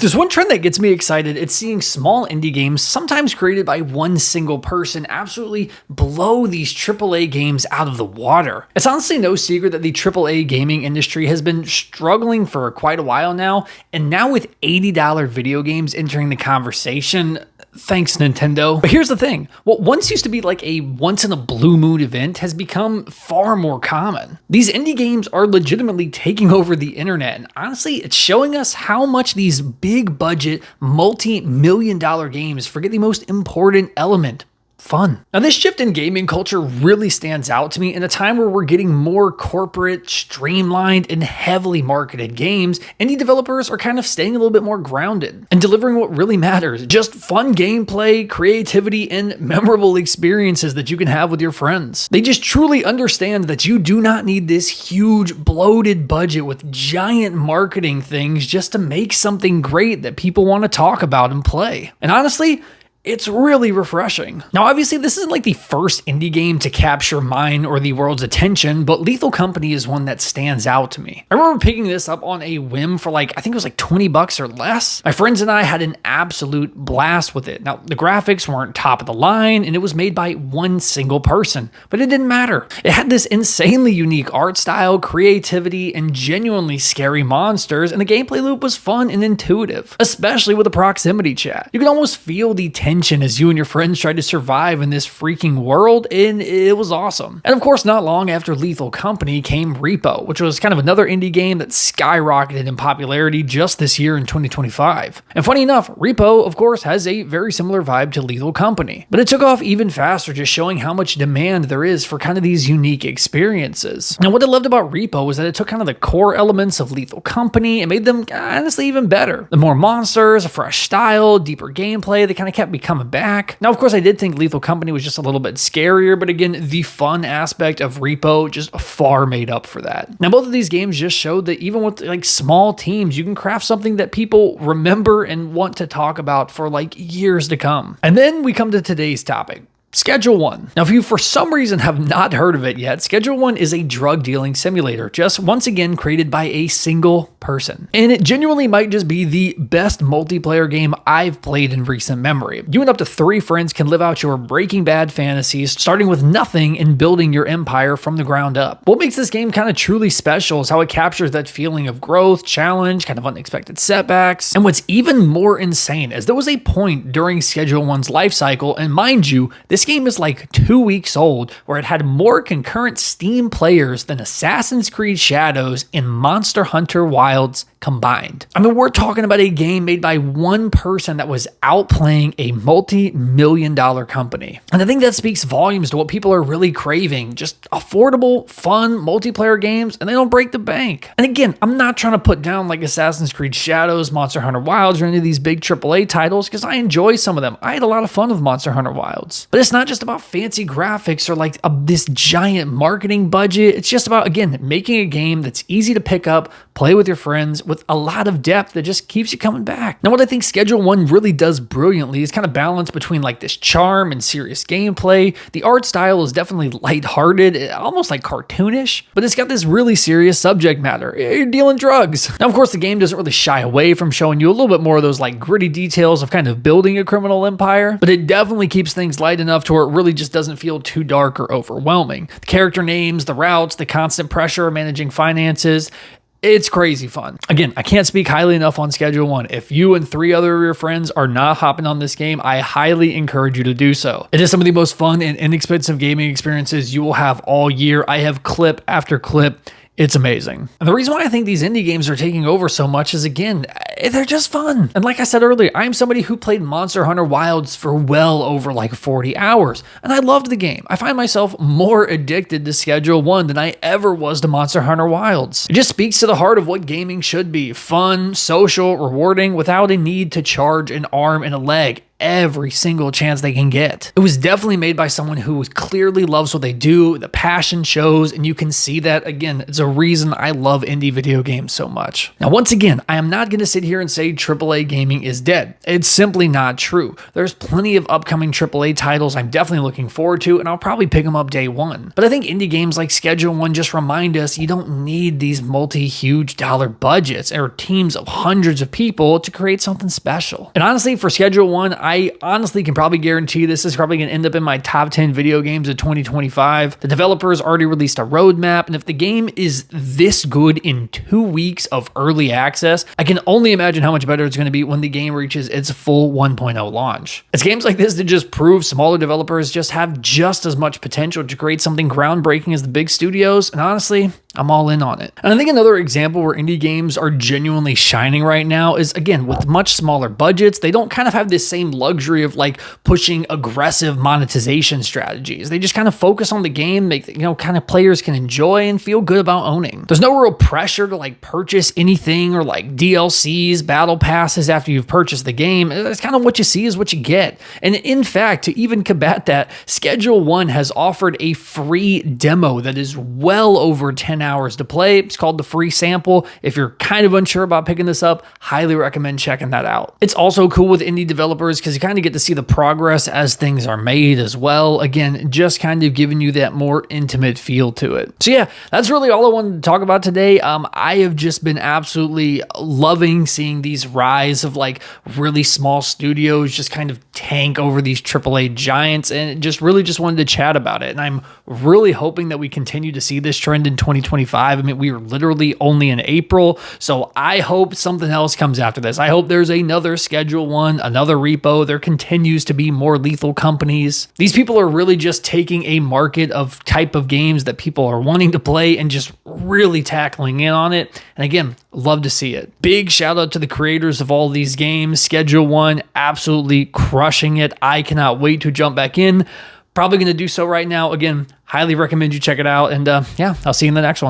There's one trend that gets me excited. It's seeing small indie games, sometimes created by one single person, absolutely blow these AAA games out of the water. It's honestly no secret that the AAA gaming industry has been struggling for quite a while now, and now with $80 video games entering the conversation, thanks Nintendo. But here's the thing, what once used to be like a once in a blue moon event has become far more common. These indie games are legitimately taking over the internet, and honestly, it's showing us how much these big budget, multi-million-dollar games forget the most important element: fun. Now, this shift in gaming culture really stands out to me in a time where we're getting more corporate, streamlined, and heavily marketed games. Indie developers are kind of staying a little bit more grounded and delivering what really matters: just fun gameplay, creativity, and memorable experiences that you can have with your friends. They just truly understand that you do not need this huge, bloated budget with giant marketing things just to make something great that people want to talk about and play. And honestly, it's really refreshing. Now, obviously, this isn't like the first indie game to capture mine or the world's attention, but Lethal Company is one that stands out to me. I remember picking this up on a whim for I think it was like $20 or less. My friends and I had an absolute blast with it. Now, the graphics weren't top of the line, and it was made by one single person, but it didn't matter. It had this insanely unique art style, creativity, and genuinely scary monsters, and the gameplay loop was fun and intuitive, especially with the proximity chat. You could almost feel the tension as you and your friends tried to survive in this freaking world, and it was awesome. And of course, not long after Lethal Company came Repo, which was kind of another indie game that skyrocketed in popularity just this year in 2025. And funny enough, Repo, of course, has a very similar vibe to Lethal Company, but it took off even faster, just showing how much demand there is for kind of these unique experiences. Now, what I loved about Repo was that it took kind of the core elements of Lethal Company and made them honestly even better. The more monsters, a fresh style, deeper gameplay, they kind of kept me coming back. Now, of course, I did think Lethal Company was just a little bit scarier, but again, the fun aspect of Repo just far made up for that. Now, both of these games just showed that even with small teams, you can craft something that people remember and want to talk about for years to come. And then we come to today's topic: Schedule One. Now, if you for some reason have not heard of it yet, Schedule One is a drug dealing simulator, just once again created by a single person. And it genuinely might just be the best multiplayer game I've played in recent memory. You and up to 3 friends can live out your Breaking Bad fantasies, starting with nothing and building your empire from the ground up. What makes this game kind of truly special is how it captures that feeling of growth, challenge, kind of unexpected setbacks. And what's even more insane is there was a point during Schedule One's life cycle, and mind you, this game is 2 weeks old, where it had more concurrent Steam players than Assassin's Creed Shadows and Monster Hunter Wilds combined. I mean, we're talking about a game made by one person that was outplaying a multi-million-dollar company. And I think that speaks volumes to what people are really craving: just affordable, fun, multiplayer games, and they don't break the bank. And again, I'm not trying to put down Assassin's Creed Shadows, Monster Hunter Wilds, or any of these big AAA titles, because I enjoy some of them. I had a lot of fun with Monster Hunter Wilds. But it's not just about fancy graphics or this giant marketing budget. It's just about, again, making a game that's easy to pick up, play with your friends, with a lot of depth that just keeps you coming back. Now, what I think Schedule One really does brilliantly is kind of balance between this charm and serious gameplay. The art style is definitely lighthearted, almost cartoonish, but it's got this really serious subject matter. You're dealing drugs. Now, of course, the game doesn't really shy away from showing you a little bit more of those gritty details of kind of building a criminal empire, but it definitely keeps things light enough to where it really just doesn't feel too dark or overwhelming. The character names, the routes, the constant pressure of managing finances, it's crazy fun. Again, I can't speak highly enough on Schedule One. If you and 3 other of your friends are not hopping on this game, I highly encourage you to do so. It is some of the most fun and inexpensive gaming experiences you will have all year. I have clip after clip. It's amazing. And the reason why I think these indie games are taking over so much is, again, they're just fun. And like I said earlier, I'm somebody who played Monster Hunter Wilds for well over 40 hours, and I loved the game. I find myself more addicted to Schedule One than I ever was to Monster Hunter Wilds. It just speaks to the heart of what gaming should be: fun, social, rewarding, without a need to charge an arm and a leg. every single chance they can get. It was definitely made by someone who clearly loves what they do, the passion shows, and you can see that. Again, it's a reason I love indie video games so much. Now, once again, I am not going to sit here and say AAA gaming is dead. It's simply not true. There's plenty of upcoming AAA titles I'm definitely looking forward to, and I'll probably pick them up day one. But I think indie games like Schedule 1 just remind us you don't need these multi-huge dollar budgets or teams of hundreds of people to create something special. And honestly, for Schedule 1, I honestly can probably guarantee this is probably going to end up in my top 10 video games of 2025. The developers already released a roadmap, and if the game is this good in 2 weeks of early access, I can only imagine how much better it's going to be when the game reaches its full 1.0 launch. It's games like this that just prove smaller developers just have just as much potential to create something groundbreaking as the big studios, and honestly, I'm all in on it. And I think another example where indie games are genuinely shining right now is, again, with much smaller budgets, they don't kind of have this same luxury of like pushing aggressive monetization strategies. They just kind of focus on the game, make, kind of players can enjoy and feel good about owning. There's no real pressure to like purchase anything or like DLCs, battle passes after you've purchased the game. It's kind of what you see is what you get. And in fact, to even combat that, Schedule 1 has offered a free demo that is well over 10 hours to play. It's called the free sample. If you're kind of unsure about picking this up, highly recommend checking that out. It's also cool with indie developers because you kind of get to see the progress as things are made as well. Again, just kind of giving you that more intimate feel to it. So yeah, that's really all I wanted to talk about today. I have just been absolutely loving seeing these rise of like really small studios just kind of tank over these AAA giants, and just wanted to chat about it. And I'm really hoping that we continue to see this trend in 2025. I mean, we are literally only in April, so I hope something else comes after this. I hope there's another Schedule 1, another Repo. There continues to be more lethal companies. These people are really just taking a market of type of games that people are wanting to play and just really tackling in on it. And again, love to see it. Big shout out to the creators of all these games. Schedule 1, absolutely crushing it. I cannot wait to jump back in. Probably going to do so right now. Again, highly recommend you check it out. And yeah, I'll see you in the next one.